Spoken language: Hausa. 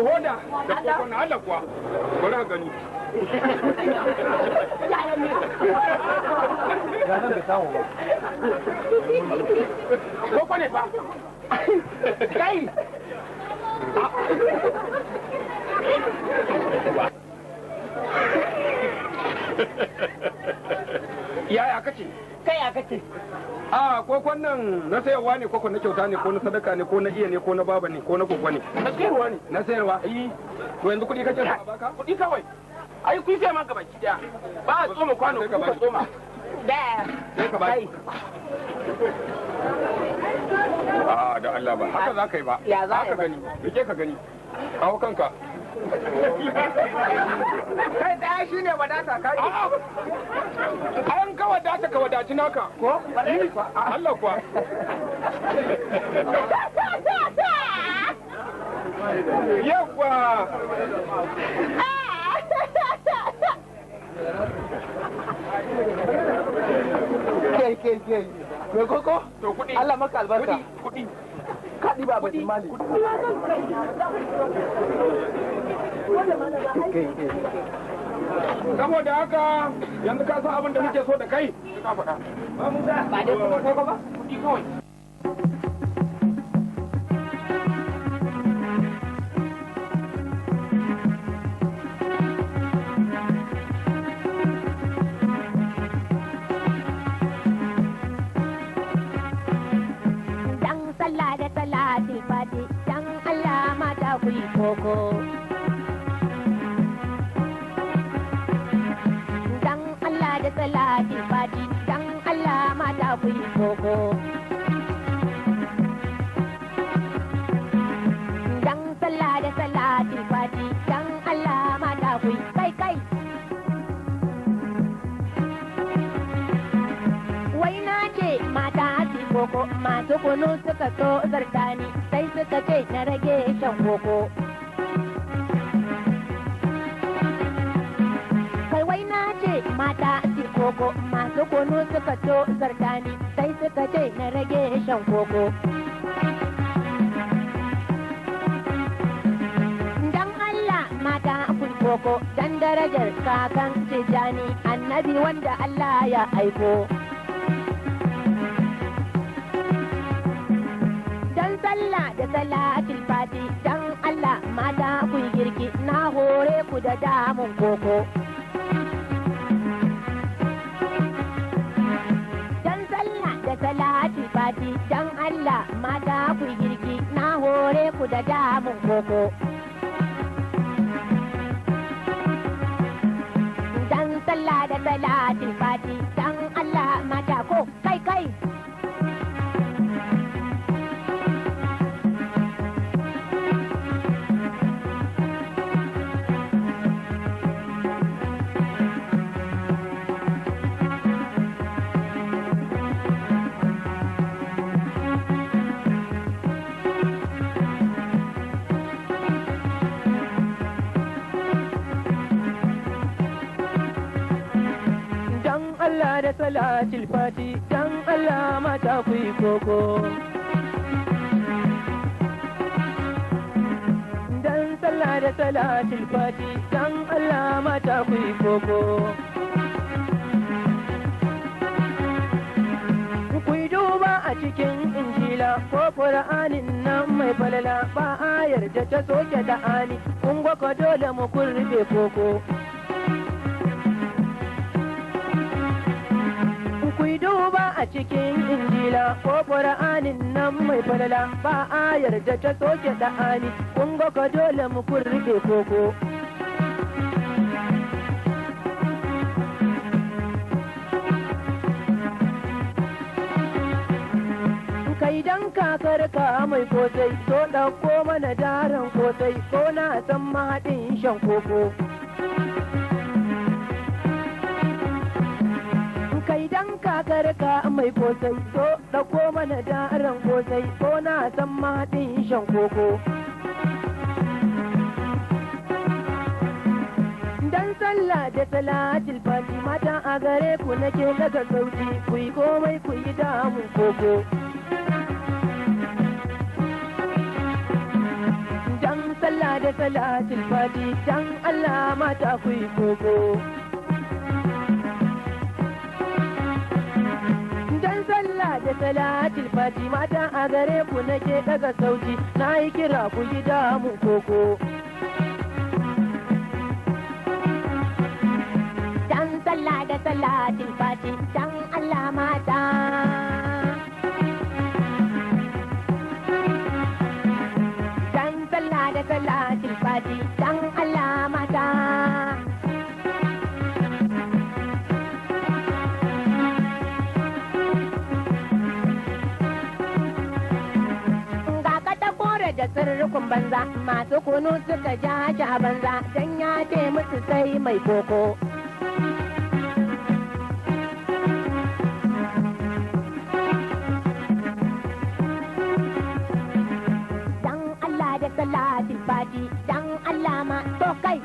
hoda da koko na Allah kuwa bari ka gani ya nan da samu ba koko ne fa kai yaya kace kai ya kace a kokon nan na sayarwa ne koko na kyauta ne ko na sadaka ne ko na iya ne ko na baba ne ko na koko ne na sayarwa ne na sayarwa to yanzu kudi kace ka baka kudi kawai ai kun sai ma gaba ki daya ba a tsoma kwano ku ka tsoma da sai ka bai a da Allah ba haka za ka yi ba ya za ka gani rike ka gani kawo kanka kai daya shine wadata kai an ka wadata ka wadaci naka ko Allah kuwa yawa ke me koko to kudi Allah maka albarka kudi kadi ba batin mali saboda haka yanzu ka san abin da nake so da kai ka faɗa ba dai kuma koko ba kudi kawai koko dan Allah da salati fati dan Allah mata ku yi koko dan sallah da salati fati dan Allah mata ku yi kai wai na ce mata su koko masu kunu suka so zartani sai suka ce na rage shan koko mata si koko masu kunu suka to zartani sai suka ce na rage shan koko dan Allah mata kun koko dan darajar kakan tijani annabi wanda Allah ya aiko dan sallah da salatul fati dan Allah mata kun girki na hore ku da damun koko salati fati dan Allah mata ku girki na hore ku da damun koko dan sallah da salati fati dan Allah mata ko kai da salatul fati dan Allah mata ku yi koko dan sallah da salatul fati dan Allah mata ku yi koko ku yi duba a cikin injila ko qur'anin nan mai falala ba ayar da ta soke da ani kun ga dole mu kurbe koko duba a cikin injila ko qur'anin nan mai falala ba ayar da ta soke da ani kun ga ka dole mu kurbe koko kai dan kakar ka mai kosai so dauko mana daren kosai ko na san mahaɗin shan koko kakar ka mai kosai so dauko mana daren kosai ko na san mahaɗin shan koko dan sallah da salatul fati mata a gare ku nake daga sauti ku yi komai ku yi damun koko dan sallah da salatul fati dan Allah mata ku yi koko. Dan sallah da salatul fati mata a gare ku nake daga sauti na yi kira ku yi damu koko. Dan sallah da salatul fati dan Allah mata. Da salatul fati dan Allah mata. Ga ka ta kore da sirrikun banza masu kunu suka ja shi a banza dan ya ce musu sai mai koko. Da salatul fati dan Allah ma to kai